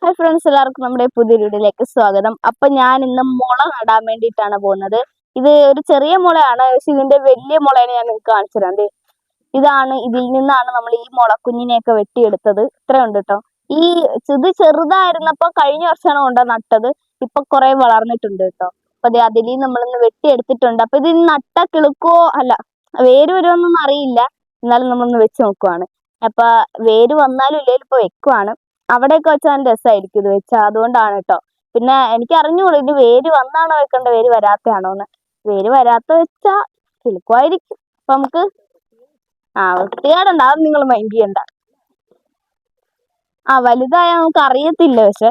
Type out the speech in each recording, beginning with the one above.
Hi friends, എല്ലാവർക്കും നമ്മുടെ പുതിയ വീഡിയോയിലേക്ക് സ്വാഗതം. അപ്പൊ ഞാൻ ഇന്ന് മുള നടാൻ വേണ്ടിയിട്ടാണ് പോകുന്നത്. ഇത് ഒരു ചെറിയ മുളയാണ്, പക്ഷെ ഇതിന്റെ വലിയ മുളയാണ് ഞാൻ നിങ്ങൾക്ക് കാണിച്ചു തരാം. ഇതിൽ നിന്നാണ് നമ്മൾ ഈ മുളക്കുഞ്ഞിനെയൊക്കെ വെട്ടിയെടുത്തത്. ഇത്രയുണ്ട് കേട്ടോ. ഇത് ചെറുതായിരുന്നപ്പോ കഴിഞ്ഞ വർഷമാണ് കൊണ്ട നട്ടത്. ഇപ്പൊ കുറെ വളർന്നിട്ടുണ്ട് കേട്ടോ. അപ്പൊ അതിൽ നമ്മളിന്ന് വെട്ടിയെടുത്തിട്ടുണ്ട്. അപ്പൊ ഇത് നട്ട കിളുക്കോ അല്ല വേര് വരുമോന്നൊന്നും അറിയില്ല, എന്നാലും നമ്മളൊന്ന് വെച്ച് നോക്കുവാണ്. അപ്പൊ വേര് വന്നാലും ഇല്ലെങ്കിൽ ഇപ്പൊ വെക്കുവാണ്. അവിടെയൊക്കെ വെച്ചാൽ നല്ല രസമായിരിക്കും ഇത് വെച്ചാൽ, അതുകൊണ്ടാണ് കേട്ടോ. പിന്നെ എനിക്ക് അറിഞ്ഞൂടാ ഇനി വേര് വന്നാണോ വെക്കേണ്ടത്, വേര് വരാത്തയാണോന്ന്. വേര് വരാത്ത വെച്ചാ കിളുക്കുമായിരിക്കും. അപ്പൊ നമുക്ക് വൃത്തികേടുണ്ട്, അത് നിങ്ങൾ മൈൻഡ് ചെയ്യണ്ട. വലുതായ നമുക്ക് അറിയത്തില്ല. പക്ഷെ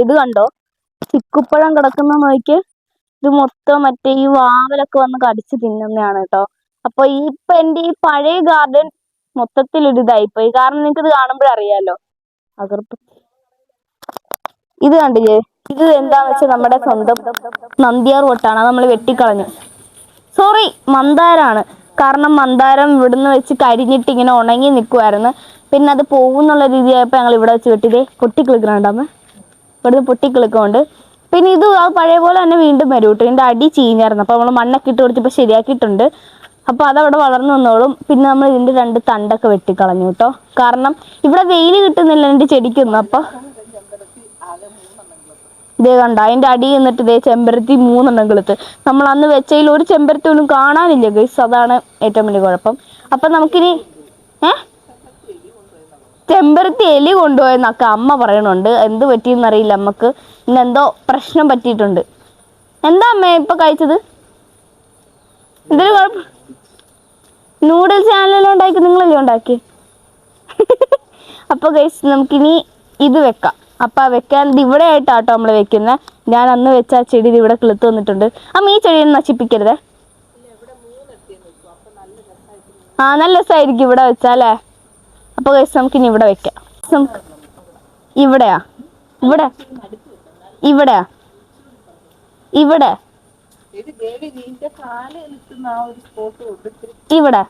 ഇത് കണ്ടോ, ചിക്കുപ്പഴം കിടക്കുന്ന നോക്കി. ഇത് മൊത്തം മറ്റേ ഈ വാവലൊക്കെ വന്ന് കടിച്ച് തിന്നുന്നതാണ് കേട്ടോ. അപ്പൊ ഇപ്പൊ എന്റെ ഈ പഴയ ഗാർഡൻ മൊത്തത്തിൽ ഒരു ഇതായിപ്പോയി. കാരണം നിങ്ങൾക്ക് ഇത് കാണുമ്പോഴറിയാലോ. ഇത് കണ്ടില്ലേ, ഇത് എന്താന്ന് വെച്ചാൽ നമ്മുടെ സ്വന്തം നന്ദിയാർ വട്ടാണ്. അത് നമ്മൾ വെട്ടിക്കളഞ്ഞു. സോറി, മന്ദാരാണ്. കാരണം മന്ദാരം ഇവിടുന്ന് വെച്ച് കരിഞ്ഞിട്ട് ഇങ്ങനെ ഉണങ്ങി നിൽക്കുമായിരുന്നു. പിന്നെ അത് പോകുന്നുള്ള രീതിയായപ്പോൾ ഞങ്ങൾ ഇവിടെ വെച്ച് വെട്ടിതേ പൊട്ടിക്കിളിക്കണുണ്ടാമ. ഇവിടുന്ന് പൊട്ടിക്കിളിക്കുന്നുണ്ട്. പിന്നെ ഇത് പഴയ പോലെ തന്നെ വീണ്ടും വരും കേട്ടോ. ഇതിന്റെ അടി ചീഞ്ഞായിരുന്നു. അപ്പൊ നമ്മൾ മണ്ണൊക്കെ ഇട്ട് കൊടുത്തിപ്പോൾ ശരിയാക്കിയിട്ടുണ്ട്. അപ്പൊ അതവിടെ വളർന്നു വന്നോളും. പിന്നെ നമ്മൾ ഇതിന്റെ 2 തണ്ടൊക്കെ വെട്ടിക്കളഞ്ഞു കേട്ടോ. കാരണം ഇവിടെ വെയിൽ കിട്ടുന്നില്ല എന്റെ ചെടിക്കൊന്നും. അപ്പൊ ഇതേ കണ്ട, അതിന്റെ അടി എന്നിട്ട് ഇതേ ചെമ്പരത്തി 3 എണ്ണം കിളുത്ത്. നമ്മൾ അന്ന് വെച്ചതിൽ ഒരു ചെമ്പരത്തി ഒന്നും കാണാനില്ല ഗൈസ്. അതാണ് ഏറ്റവും വലിയ കുഴപ്പം. അപ്പൊ നമുക്കിനി ചെമ്പരത്തി എലി കൊണ്ടുപോയെന്നൊക്കെ അമ്മ പറയണുണ്ട്. എന്ത് പറ്റിയെന്നറിയില്ല അമ്മക്ക്. ഇന്നെന്തോ പ്രശ്നം പറ്റിയിട്ടുണ്ട്. എന്താ അമ്മ ഇപ്പൊ കഴിച്ചത്? എന്തൊരു കുഴപ്പം? നൂഡിൽസ് ചാനലെല്ലാം ഉണ്ടാക്കി, നിങ്ങളല്ലേ ഉണ്ടാക്കി? അപ്പൊ ഗൈസ് നമുക്കിനി ഇത് വെക്കാം. അപ്പൊ വെക്കാൻ ഇവിടെ ആയിട്ടാട്ടോ നമ്മൾ വെക്കുന്നത്. ഞാൻ അന്ന് വെച്ച ആ ചെടി ഇവിടെ കിളുത്ത് വന്നിട്ടുണ്ട്. അമ്മ ഈ ചെടിയൊന്നും നശിപ്പിക്കരുതേ. നല്ല രസമായിരിക്കും ഇവിടെ വെച്ചാലേ. അപ്പൊ ഗൈസ് നമുക്കിനി ഇവിടെ വെക്കാം. ഇവിടെയാ ഇവിടെ ഇവിടെയാ ഇവിടെ ഇവിടെ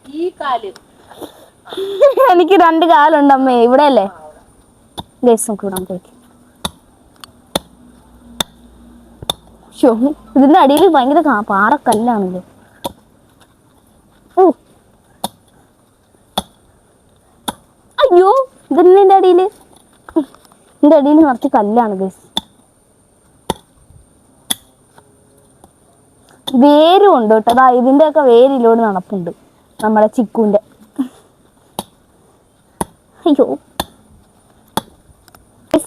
എനിക്ക് 2 കാലുണ്ട് അമ്മേ. ഇവിടെ അല്ലേ ഗൈസ്, നമുക്ക് ഇവിടെ പോയി. ഇതിന്റെ അടിയിൽ ഭയങ്കര പാറക്കല്ലാണല്ലോ. അയ്യോ, ഇതിന്റെ അടിയില് നിറച്ച് കല്ലാണ് ഗൈസ്. വേരും ഉണ്ട് കേട്ടോ. അതാ ഇതിന്റെയൊക്കെ വേരിലോട് നടപ്പുണ്ട് നമ്മുടെ ചിക്കുന്റെ. അയ്യോ,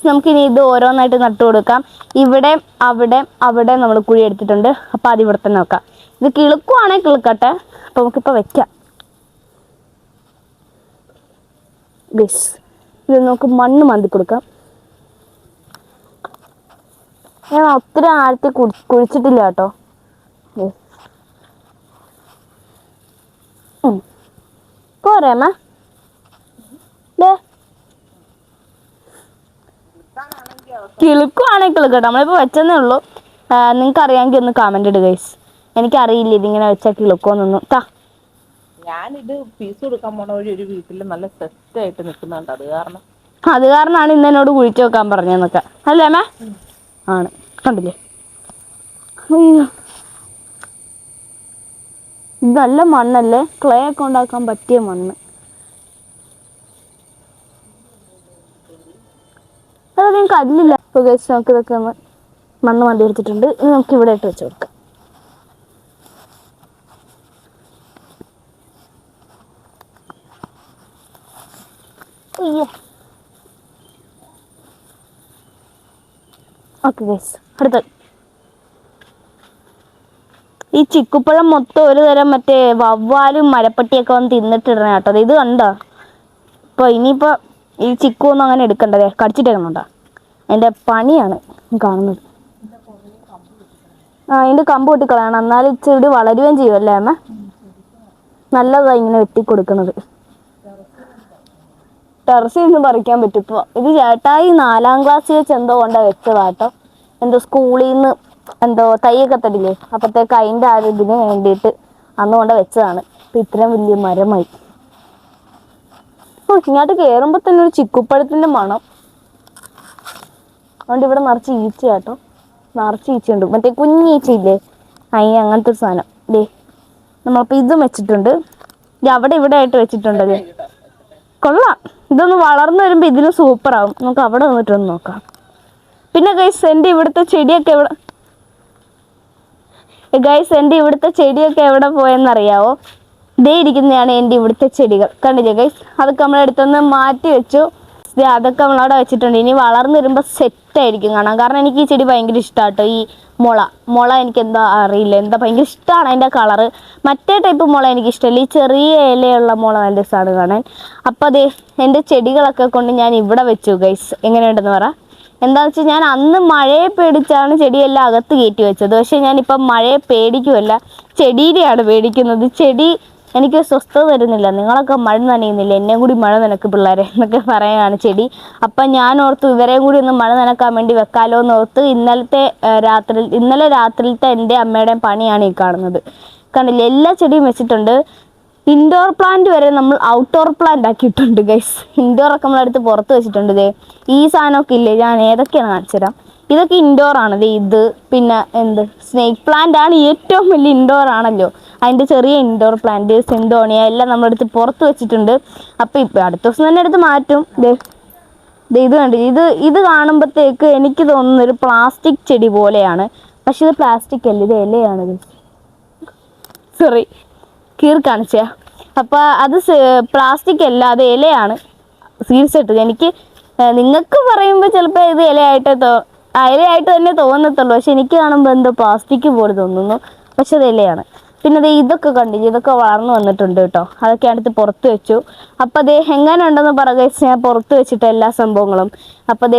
നമുക്കിനി ഇത് ഓരോന്നായിട്ട് നട്ടു കൊടുക്കാം. ഇവിടെ അവിടെ നമ്മൾ കുഴി എടുത്തിട്ടുണ്ട്. അപ്പൊ അത് ഇവിടെ തന്നെ വെക്കാം. ഇത് കിളുക്കുവാണെങ്കിൽ കിളുക്കട്ടെ. അപ്പൊ നമുക്കിപ്പോ വെക്കാം. ഇത് നമുക്ക് മണ്ണ് മാന്തി കൊടുക്കാം. ഞാൻ ഒത്തിരി ആഴത്തിൽ കുഴിച്ചിട്ടില്ല കേട്ടോ. പോരേമ്മ, കിളുക്കുവാണെങ്കിൽ കിളുക്കട്ടെ. നമ്മളിപ്പോ വെച്ചതേ ഉള്ളൂ. നിങ്ങൾക്ക് അറിയാമെങ്കിൽ ഒന്ന് കമന്റ് ഇടുക ഗൈസ്. എനിക്കറിയില്ല ഇതിങ്ങനെ വെച്ചാൽ കിളുക്കോന്നൊന്നും. ഞാനിത് പീസ് കൊടുക്കാൻ പോണ വഴി ഒരു വീട്ടിൽ നല്ല സെറ്റ് ആയിട്ട് നിൽക്കുന്നുണ്ട്. അത് കാരണമാണ് ഇന്ന് എന്നോട് കുഴിച്ചു വെക്കാൻ പറഞ്ഞെന്നൊക്കെ. അല്ലേ അമ്മ? ആണ്, കണ്ടില്ലേ? ഇത് നല്ല മണ്ണല്ലേ, ക്ലേ ഒക്കെ ഉണ്ടാക്കാൻ പറ്റിയ മണ്ണ്. അതൊന്നും കല്ലില്ല. ഇപ്പൊ ഗൈസ് നമുക്ക് ഇതൊക്കെ ഒന്ന് മണ്ണ് മാന്തി എടുത്തിട്ടുണ്ട്. ഇനി നമുക്ക് ഇവിടെ ഇട്ട് വെച്ച് കൊടുക്കാം. ഓക്കെ ഗൈസ്, അടുത്ത ഈ ചിക്കുപ്പഴം മൊത്തം ഒരു തരം മറ്റേ വവ്വാലും മരപ്പട്ടിയൊക്കെ വന്ന് തിന്നിട്ടിടണ കേട്ടോ. ഇത് കണ്ടോ? ഇപ്പൊ ഇനിയിപ്പോ ഈ ചിക്കു ഒന്നും അങ്ങനെ എടുക്കണ്ടതേ, കടിച്ചിട്ടേക്കുന്നുണ്ടോ? അതിന്റെ പണിയാണ് കാണുന്നത്. അതിന്റെ കമ്പ് വെട്ടിക്കളയണം, എന്നാലും ചെടി വളരുകയും ചെയ്യുമല്ലേ അമ്മ. നല്ലതാ ഇങ്ങനെ വെട്ടിക്കൊടുക്കുന്നത്. ടെറസിൽ നിന്ന് പറിക്കാൻ പറ്റും. ഇപ്പൊ ഇത് ചേട്ടായി 4ാം ക്ലാസ്സിൽ വെച്ച് എന്തോ കൊണ്ടാ വെച്ചതാട്ടോ. എന്തോ സ്കൂളിൽ നിന്ന് എന്തോ തയ്യൊക്കെ തരില്ലേ, അപ്പത്തേക്ക് അതിന്റെ ഇതിന് വേണ്ടിയിട്ട് അന്ന് കൊണ്ട് വെച്ചതാണ്. ഇപ്പൊ ഇത്രയും വലിയ മരമായി. ഇങ്ങോട്ട് കേറുമ്പോ തന്നെ ഒരു ചിക്കുപ്പഴത്തിന്റെ മണം. അതുകൊണ്ട് ഇവിടെ നിറച്ച് ഈച്ച കേട്ടോ, നിറച്ച് ഈച്ചയുണ്ട്. മറ്റേ കുഞ്ഞീച്ചയില്ലേ, അങ്ങനത്തെ ഒരു സാധനം. ദേ നമ്മളിപ്പോൾ ഇതും വെച്ചിട്ടുണ്ട്. അവിടെ ഇവിടെ ആയിട്ട് വെച്ചിട്ടുണ്ട്. അത് കൊള്ളാം. ഇതൊന്ന് വളർന്നു വരുമ്പോൾ ഇതിന് സൂപ്പറാവും. നമുക്ക് അവിടെ വന്നിട്ടൊന്ന് നോക്കാം. പിന്നെ ഗൈസ് എൻ്റെ ഇവിടുത്തെ ചെടിയൊക്കെ എവിടെ പോയെന്നറിയാവോ? ദേ ഇരിക്കുന്നതാണ് എൻ്റെ ഇവിടുത്തെ ചെടികൾ. കണ്ടില്ലേ ഗൈസ്? അതൊക്കെ നമ്മളെടുത്തൊന്ന് മാറ്റി വെച്ചു. അതൊക്കെ നമ്മളവിടെ വെച്ചിട്ടുണ്ട്. ഇനി വളർന്നു വരുമ്പോൾ സെറ്റായിരിക്കും കാണാൻ. കാരണം എനിക്ക് ഈ ചെടി ഭയങ്കര ഇഷ്ടമാട്ടോ. ഈ മുള എനിക്ക് എന്താ അറിയില്ല, എന്താ ഭയങ്കര ഇഷ്ടമാണ് അതിൻ്റെ കളറ്. മറ്റേ ടൈപ്പ് മുള എനിക്ക് ഇഷ്ടമല്ല. ഈ ചെറിയ ഇലയുള്ള മുള നല്ല രസമാണ് കാണാൻ. അപ്പം അതേ എൻ്റെ ചെടികളൊക്കെ കൊണ്ട് ഞാൻ ഇവിടെ വെച്ചു ഗൈസ്. എങ്ങനെയുണ്ടെന്ന് പറ. എന്താണെന്ന് വെച്ചാൽ ഞാൻ അന്ന് മഴയെ പേടിച്ചാണ് ചെടിയെല്ലാം അകത്ത് കയറ്റി വെച്ചത്. പക്ഷേ ഞാനിപ്പം മഴയെ പേടിക്കുമല്ല, ചെടീനെയാണ് പേടിക്കുന്നത്. ചെടി എനിക്ക് സ്വസ്ഥത തരുന്നില്ല. നിങ്ങളൊക്കെ മഴ നനയുന്നില്ല, എന്നെയും കൂടി മഴ നനക്ക് പിള്ളേരെ എന്നൊക്കെ പറയുകയാണ് ചെടി. അപ്പം ഞാൻ ഓർത്തു ഇവരെയും കൂടി ഒന്ന് മഴ നനക്കാൻ വേണ്ടി വെക്കാലോ എന്ന് ഓർത്ത് ഇന്നലെ രാത്രിയിലത്തെ എൻ്റെ അമ്മയുടെയും പണിയാണ് ഈ കാണുന്നത്. കണ്ടില്ലേ? എല്ലാ ചെടിയും വെച്ചിട്ടുണ്ട്. ഇൻഡോർ പ്ലാന്റ് വരെ നമ്മൾ ഔട്ട്ഡോർ പ്ലാന്റ് ആക്കിയിട്ടുണ്ട് ഗൈസ്. ഇൻഡോറൊക്കെ നമ്മളെടുത്ത് പുറത്ത് വെച്ചിട്ടുണ്ട്. ഇതേ ഈ സാധനമൊക്കെ ഇല്ലേ, ഞാൻ ഏതൊക്കെയാണ് കാണിച്ചു തരാം. ഇതൊക്കെ ഇൻഡോർ ആണ്. ഇത് പിന്നെ സ്നേക്ക് പ്ലാന്റ് ആണ് ഏറ്റവും വലിയ ഇൻഡോർ ആണല്ലോ. അതിൻ്റെ ചെറിയ ഇൻഡോർ പ്ലാന്റ് സിന്തോണിയ എല്ലാം നമ്മളെടുത്ത് പുറത്ത് വെച്ചിട്ടുണ്ട്. അപ്പോൾ ഇപ്പോൾ അടുത്ത ദിവസം തന്നെ എടുത്ത് മാറ്റും. ഇത് കണ്ടു, ഇത് കാണുമ്പോഴത്തേക്ക് എനിക്ക് തോന്നുന്നത് ഒരു പ്ലാസ്റ്റിക് ചെടി പോലെയാണ്. പക്ഷെ ഇത് പ്ലാസ്റ്റിക് അല്ല, ഇത് ഇലയാണ്. സോറി, കാണിച്ചാ. അപ്പോൾ അത് പ്ലാസ്റ്റിക് അല്ല, അത് ഇലയാണ്. സീരിയസായിട്ട് എനിക്ക് നിങ്ങൾക്ക് പറയുമ്പോൾ ചിലപ്പോൾ ഇത് ഇലയായിട്ട് തന്നെ തോന്നത്തുള്ളൂ. പക്ഷെ എനിക്ക് കാണുമ്പോൾ എന്തോ പ്ലാസ്റ്റിക് പോലെ തോന്നുന്നു. പക്ഷെ അത് ഇലയാണ്. പിന്നെ ഇതൊക്കെ കണ്ടില്ല, ഇതൊക്കെ വളർന്നു വന്നിട്ടുണ്ട് കേട്ടോ. അതൊക്കെ അടുത്ത് പുറത്ത് വെച്ചു. അപ്പോൾ എങ്ങനെ ഉണ്ടെന്ന് പറയുക, ഞാൻ പുറത്ത് വെച്ചിട്ട് എല്ലാ സംഭവങ്ങളും. അപ്പോൾ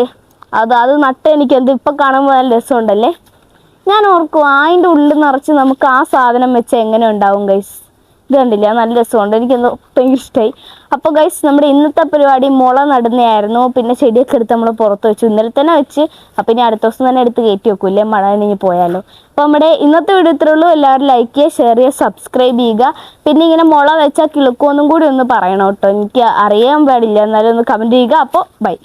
അത് നട്ട് എനിക്ക് ഇപ്പം കാണുമ്പോൾ നല്ല രസമുണ്ടല്ലേ. ഞാൻ ഓർക്കും അതിൻ്റെ ഉള്ളിൽ നിറച്ച് നമുക്ക് ആ സാധനം വെച്ച് എങ്ങനെ ഉണ്ടാവും ഗൈസ്. ഇത് കണ്ടില്ല, നല്ല രസമുണ്ട്. എനിക്കെന്തോ ഭയങ്കര ഇഷ്ടമായി. അപ്പോൾ ഗൈസ് നമ്മുടെ ഇന്നത്തെ പരിപാടി മുള നടുന്നതായിരുന്നു. പിന്നെ ചെടിയൊക്കെ എടുത്ത് നമ്മൾ പുറത്ത് വെച്ചു, ഇന്നലെ തന്നെ വെച്ച്. അപ്പം ഇനി അടുത്ത ദിവസം തന്നെ എടുത്ത് കയറ്റി വെക്കൂല്ലേ, മഴ നനഞ്ഞ് പോയാലോ. അപ്പോൾ നമ്മുടെ ഇന്നത്തെ വീഡിയോ ഇത്രേ ഉള്ളൂ. എല്ലാവരും ലൈക്ക് ചെയ്യുക, ഷെയർ ചെയ്യുക, സബ്സ്ക്രൈബ് ചെയ്യുക. പിന്നെ ഇങ്ങനെ മുള വെച്ചാൽ കിളുക്കുമെന്നും കൂടി ഒന്ന് പറയണം കേട്ടോ. എനിക്ക് അറിയാൻ പാടില്ല, എന്നാലും ഒന്ന് കമൻറ്റ് ചെയ്യുക. അപ്പോൾ ബൈ.